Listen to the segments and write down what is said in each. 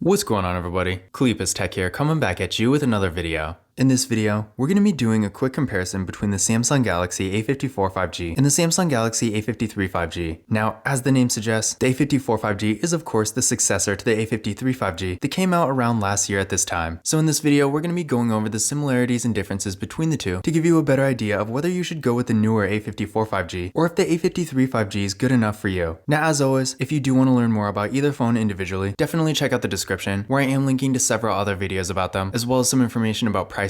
What's going on, everybody? Cleepus Tech here, coming back at you with another video. In this video, we're going to be doing a quick comparison between the Samsung Galaxy A54 5G and the Samsung Galaxy A53 5G. Now, as the name suggests, the A54 5G is of course the successor to the A53 5G that came out around last year at this time. So in this video, we're going to be going over the similarities and differences between the two to give you a better idea of whether you should go with the newer A54 5G or if the A53 5G is good enough for you. Now, as always, if you do want to learn more about either phone individually, definitely check out the description where I am linking to several other videos about them, as well as some information about pricing,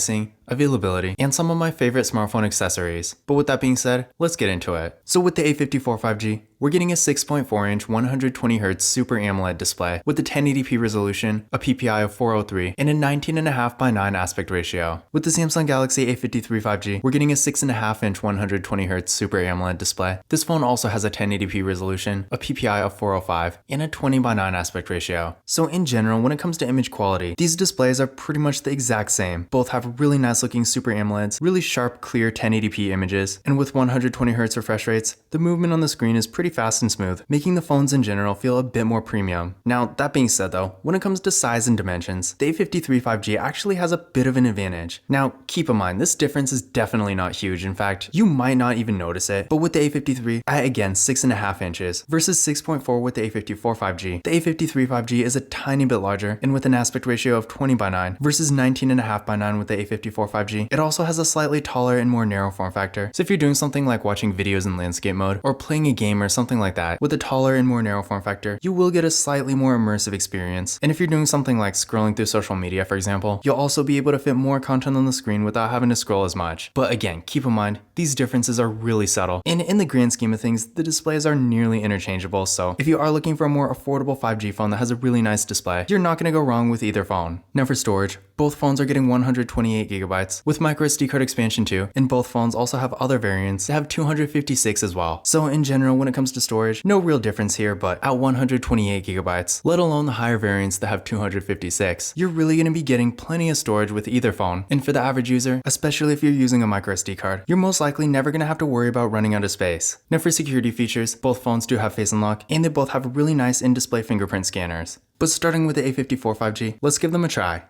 availability, and some of my favorite smartphone accessories. But with that being said, let's get into it. So with the A54 5G, we're getting a 6.4-inch 120Hz Super AMOLED display with a 1080p resolution, a PPI of 403, and a 19.5 by 9 aspect ratio. With the Samsung Galaxy A53 5G, we're getting a 6.5-inch 120Hz Super AMOLED display. This phone also has a 1080p resolution, a PPI of 405, and a 20 by 9 aspect ratio. So in general, when it comes to image quality, these displays are pretty much the exact same. Both have really nice looking Super AMOLEDs, really sharp, clear 1080p images, and with 120Hz refresh rates, the movement on the screen is pretty fast and smooth, making the phones in general feel a bit more premium. Now, that being said though, when it comes to size and dimensions, the A53 5G actually has a bit of an advantage. Now, keep in mind, this difference is definitely not huge. In fact, you might not even notice it, but with the A53, at again 6.5 inches versus 6.4 with the A54 5G, the A53 5G is a tiny bit larger, and with an aspect ratio of 20 by 9 versus 19.5 by 9 with the A54 5G, it also has a slightly taller and more narrow form factor. So if you're doing something like watching videos in landscape mode or playing a game or something like that with a taller and more narrow form factor, you will get a slightly more immersive experience. And if you're doing something like scrolling through social media, for example, you'll also be able to fit more content on the screen without having to scroll as much. But again, keep in mind, these differences are really subtle, and in the grand scheme of things, the displays are nearly interchangeable. So if you are looking for a more affordable 5G phone that has a really nice display, you're not going to go wrong with either phone. Now for storage, both phones are getting 128GB with microSD card expansion too, and both phones also have other variants that have 256 as well. So in general, when it comes to storage, no real difference here, but at 128GB, let alone the higher variants that have 256, you're really going to be getting plenty of storage with either phone. And for the average user, especially if you're using a microSD card, you're most likely never going to have to worry about running out of space. Now for security features, both phones do have Face Unlock, and they both have really nice in-display fingerprint scanners. But starting with the A54 5G, let's give them a try.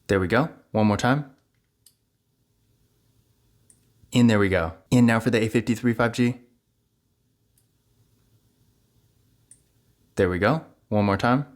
There we go. One more time. And there we go. And now for the A53 5G. There we go. One more time.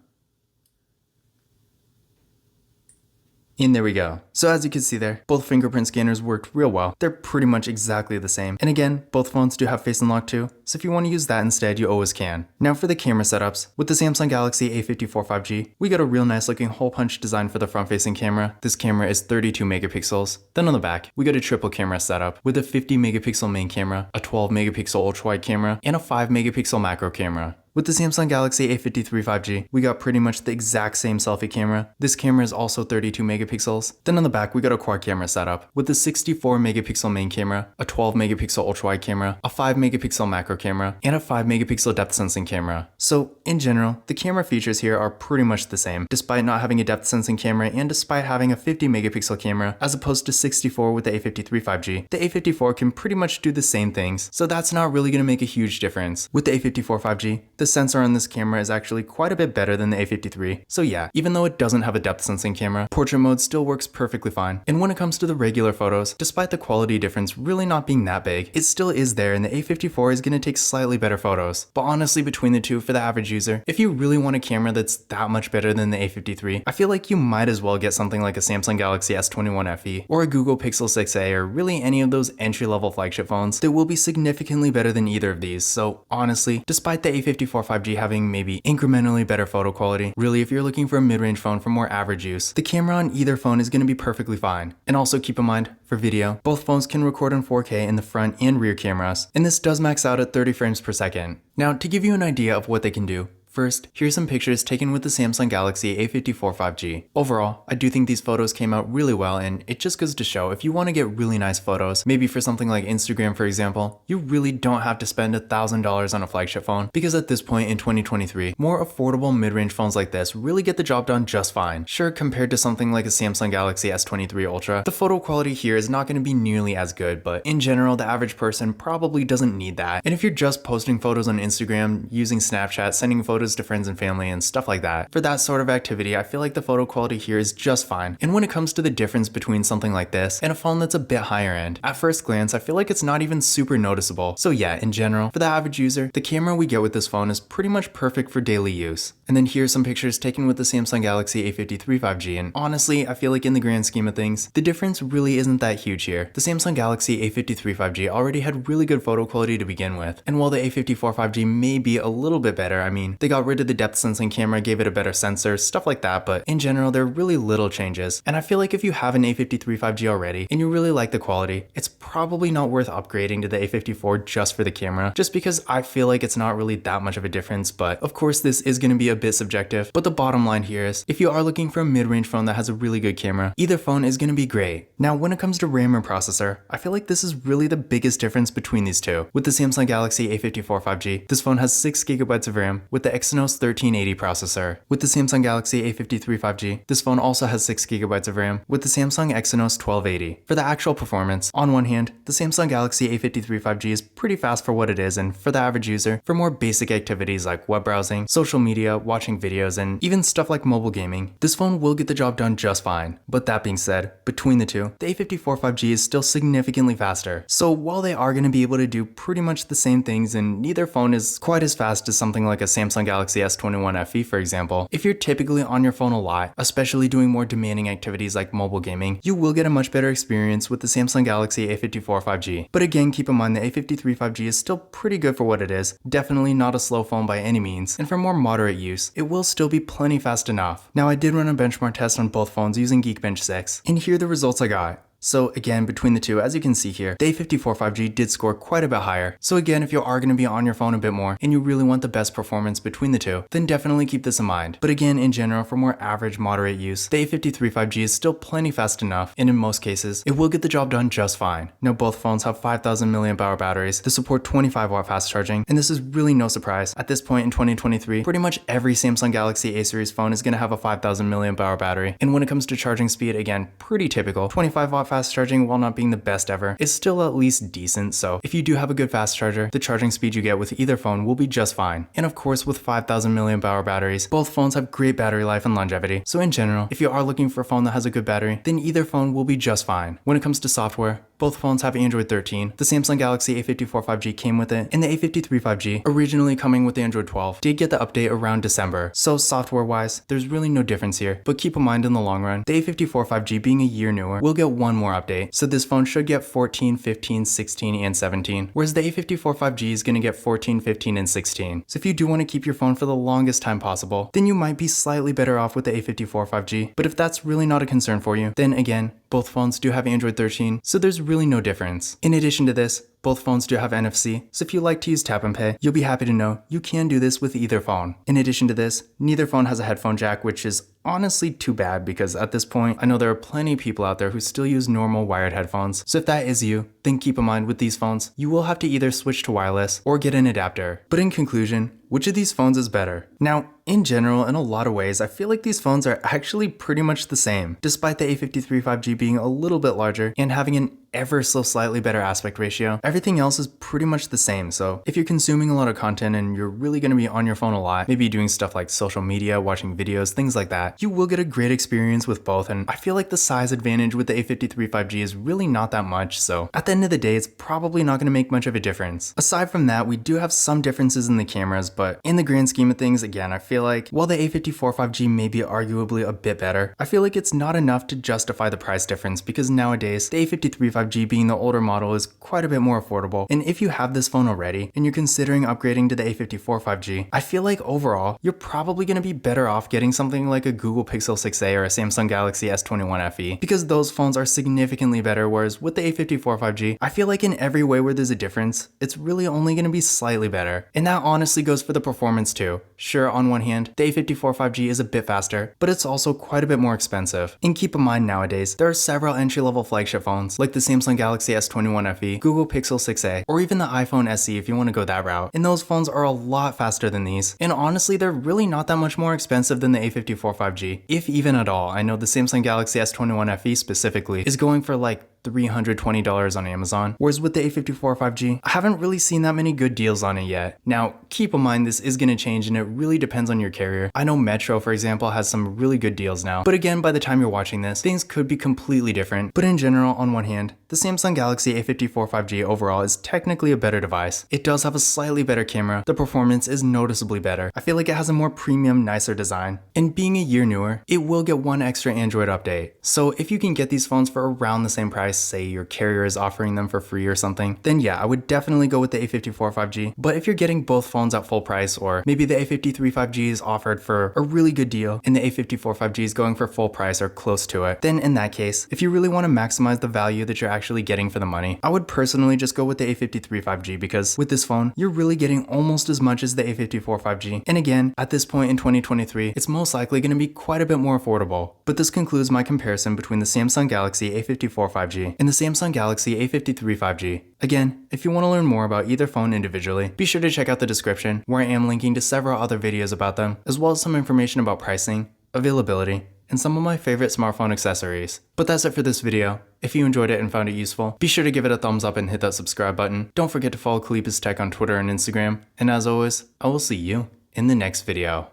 And there we go. So as you can see there, both fingerprint scanners worked real well. They're pretty much exactly the same. And again, both phones do have Face Unlock too, so if you want to use that instead, you always can. Now for the camera setups, with the Samsung Galaxy A54 5G, we got a real nice looking hole punch design for the front facing camera. This camera is 32 megapixels. Then on the back, we got a triple camera setup with a 50 megapixel main camera, a 12 megapixel ultra wide camera, and a 5 megapixel macro camera. With the Samsung Galaxy A53 5G, we got pretty much the exact same selfie camera. This camera is also 32 megapixels. Then on the back, we got a quad camera setup with a 64 megapixel main camera, a 12 megapixel ultra wide camera, a 5 megapixel macro camera, and a 5 megapixel depth sensing camera. So in general, the camera features here are pretty much the same, despite not having a depth sensing camera and despite having a 50 megapixel camera as opposed to 64 with the A53 5G. The A54 can pretty much do the same things, so that's not really going to make a huge difference. With the A54 5G, the sensor on this camera is actually quite a bit better than the A53. So yeah, even though it doesn't have a depth sensing camera, portrait mode still works perfectly fine. And when it comes to the regular photos, despite the quality difference really not being that big, it still is there, and the A54 is going to take slightly better photos. But honestly, between the two, for the average user, if you really want a camera that's that much better than the A53, I feel like you might as well get something like a Samsung Galaxy S21 FE or a Google Pixel 6a, or really any of those entry-level flagship phones that will be significantly better than either of these. So honestly, despite the A54 5G having maybe incrementally better photo quality, really if you're looking for a mid-range phone for more average use, the camera on either phone is going to be perfectly fine. And also keep in mind, for video, both phones can record in 4K in the front and rear cameras, and this does max out at 30 frames per second. Now to give you an idea of what they can do, First, here's some pictures taken with the Samsung Galaxy A54 5G. Overall, I do think these photos came out really well, and it just goes to show if you want to get really nice photos, maybe for something like Instagram for example, you really don't have to spend $1,000 on a flagship phone, because at this point in 2023, more affordable mid-range phones like this really get the job done just fine. Sure, compared to something like a Samsung Galaxy S23 Ultra, the photo quality here is not going to be nearly as good, but in general, the average person probably doesn't need that. And if you're just posting photos on Instagram, using Snapchat, sending photos to friends and family and stuff like that, for that sort of activity, I feel like the photo quality here is just fine. And when it comes to the difference between something like this and a phone that's a bit higher end, at first glance, I feel like it's not even super noticeable. So yeah, in general, for the average user, the camera we get with this phone is pretty much perfect for daily use. And then here's some pictures taken with the Samsung Galaxy A53 5G, and honestly, I feel like in the grand scheme of things, the difference really isn't that huge here. The Samsung Galaxy A53 5G already had really good photo quality to begin with, and while the A54 5G may be a little bit better, I mean, they got rid of the depth sensing camera, gave it a better sensor, stuff like that, but in general, there are really little changes. And I feel like if you have an A53 5G already, and you really like the quality, it's probably not worth upgrading to the A54 just for the camera, just because I feel like it's not really that much of a difference, but of course this is going to be a bit subjective. But the bottom line here is, if you are looking for a mid-range phone that has a really good camera, either phone is going to be great. Now, when it comes to RAM or processor, I feel like this is really the biggest difference between these two. With the Samsung Galaxy A54 5G, this phone has 6GB of RAM with the Exynos 1380 processor. With the Samsung Galaxy A53 5G, this phone also has 6GB of RAM with the Samsung Exynos 1280. For the actual performance, on one hand, the Samsung Galaxy A53 5G is pretty fast for what it is, and for the average user, for more basic activities like web browsing, social media, watching videos, and even stuff like mobile gaming, this phone will get the job done just fine. But that being said, between the two, the A54 5G is still significantly faster. So while they are going to be able to do pretty much the same things, and neither phone is quite as fast as something like a Samsung Galaxy S21 FE for example, if you're typically on your phone a lot, especially doing more demanding activities like mobile gaming, you will get a much better experience with the Samsung Galaxy A54 5G. But again, keep in mind the A53 5G is still pretty good for what it is, definitely not a slow phone by any means, and for more moderate use, it will still be plenty fast enough. Now I did run a benchmark test on both phones using Geekbench 6, and here are the results I got. So again, between the two, as you can see here, the A54 5G did score quite a bit higher. So again, if you are going to be on your phone a bit more and you really want the best performance between the two, then definitely keep this in mind. But again, in general, for more average, moderate use, the A53 5G is still plenty fast enough, and in most cases, it will get the job done just fine. Now both phones have 5,000 mAh batteries that support 25W fast charging, and this is really no surprise. At this point in 2023, pretty much every Samsung Galaxy A series phone is going to have a 5,000 mAh battery, and when it comes to charging speed, again, pretty typical. 25W fast charging, while not being the best ever, is still at least decent, so if you do have a good fast charger, the charging speed you get with either phone will be just fine. And of course, with 5,000 mAh batteries, both phones have great battery life and longevity. So in general, if you are looking for a phone that has a good battery, then either phone will be just fine. When it comes to software, both phones have Android 13. The Samsung Galaxy A54 5G came with it, and the A53 5G, originally coming with Android 12, did get the update around December. So software-wise, there's really no difference here, but keep in mind in the long run, the A54 5G being a year newer, will get one more update. So this phone should get 14, 15, 16, and 17, whereas the A54 5G is going to get 14, 15, and 16. So if you do want to keep your phone for the longest time possible, then you might be slightly better off with the A54 5G, but if that's really not a concern for you, then again, both phones do have Android 13, so there's really no difference. In addition to this, both phones do have NFC, so if you like to use tap and pay, you'll be happy to know you can do this with either phone. In addition to this, neither phone has a headphone jack, which is honestly too bad because at this point, I know there are plenty of people out there who still use normal wired headphones. So if that is you, then keep in mind with these phones, you will have to either switch to wireless or get an adapter. But in conclusion, which of these phones is better? Now, in general, in a lot of ways, I feel like these phones are actually pretty much the same, despite the A53 5G being a little bit larger and having an ever so slightly better aspect ratio. Everything else is pretty much the same, so if you're consuming a lot of content and you're really going to be on your phone a lot, maybe doing stuff like social media, watching videos, things like that, you will get a great experience with both, and I feel like the size advantage with the A53 5G is really not that much, so at the end of the day, it's probably not going to make much of a difference. Aside from that, we do have some differences in the cameras, but in the grand scheme of things, again, I feel like while the A54 5G may be arguably a bit better, I feel like it's not enough to justify the price difference because nowadays, the A53 5G 5G being the older model is quite a bit more affordable, and if you have this phone already and you're considering upgrading to the A54 5G, I feel like overall, you're probably going to be better off getting something like a Google Pixel 6a or a Samsung Galaxy S21 FE, because those phones are significantly better, whereas with the A54 5G, I feel like in every way where there's a difference, it's really only going to be slightly better. And that honestly goes for the performance too. Sure, on one hand, the A54 5G is a bit faster, but it's also quite a bit more expensive. And keep in mind nowadays, there are several entry-level flagship phones, like the Samsung Galaxy S21 FE, Google Pixel 6a, or even the iPhone SE if you want to go that route. And those phones are a lot faster than these. And honestly, they're really not that much more expensive than the A54 5G, if even at all. I know the Samsung Galaxy S21 FE specifically is going for like $320 on Amazon, whereas with the A54 5G, I haven't really seen that many good deals on it yet. Now, keep in mind this is going to change and it really depends on your carrier. I know Metro, for example, has some really good deals now, but again, by the time you're watching this, things could be completely different. But in general, on one hand, the Samsung Galaxy A54 5G overall is technically a better device. It does have a slightly better camera, the performance is noticeably better. I feel like it has a more premium, nicer design. And being a year newer, it will get one extra Android update. So if you can get these phones for around the same price, say your carrier is offering them for free or something, then yeah, I would definitely go with the A54 5G. But if you're getting both phones at full price, or maybe the A53 5G is offered for a really good deal and the A54 5G is going for full price or close to it, then in that case, if you really want to maximize the value that you're actually getting for the money, I would personally just go with the A53 5G, because with this phone, you're really getting almost as much as the A54 5G. And again, at this point in 2023, it's most likely going to be quite a bit more affordable. But this concludes my comparison between the Samsung Galaxy A54 5G and the Samsung Galaxy A53 5G. Again, if you want to learn more about either phone individually, be sure to check out the description, where I am linking to several other videos about them, as well as some information about pricing, availability, and some of my favorite smartphone accessories. But that's it for this video. If you enjoyed it and found it useful, be sure to give it a thumbs up and hit that subscribe button. Don't forget to follow Kalipis Tech on Twitter and Instagram. And as always, I will see you in the next video.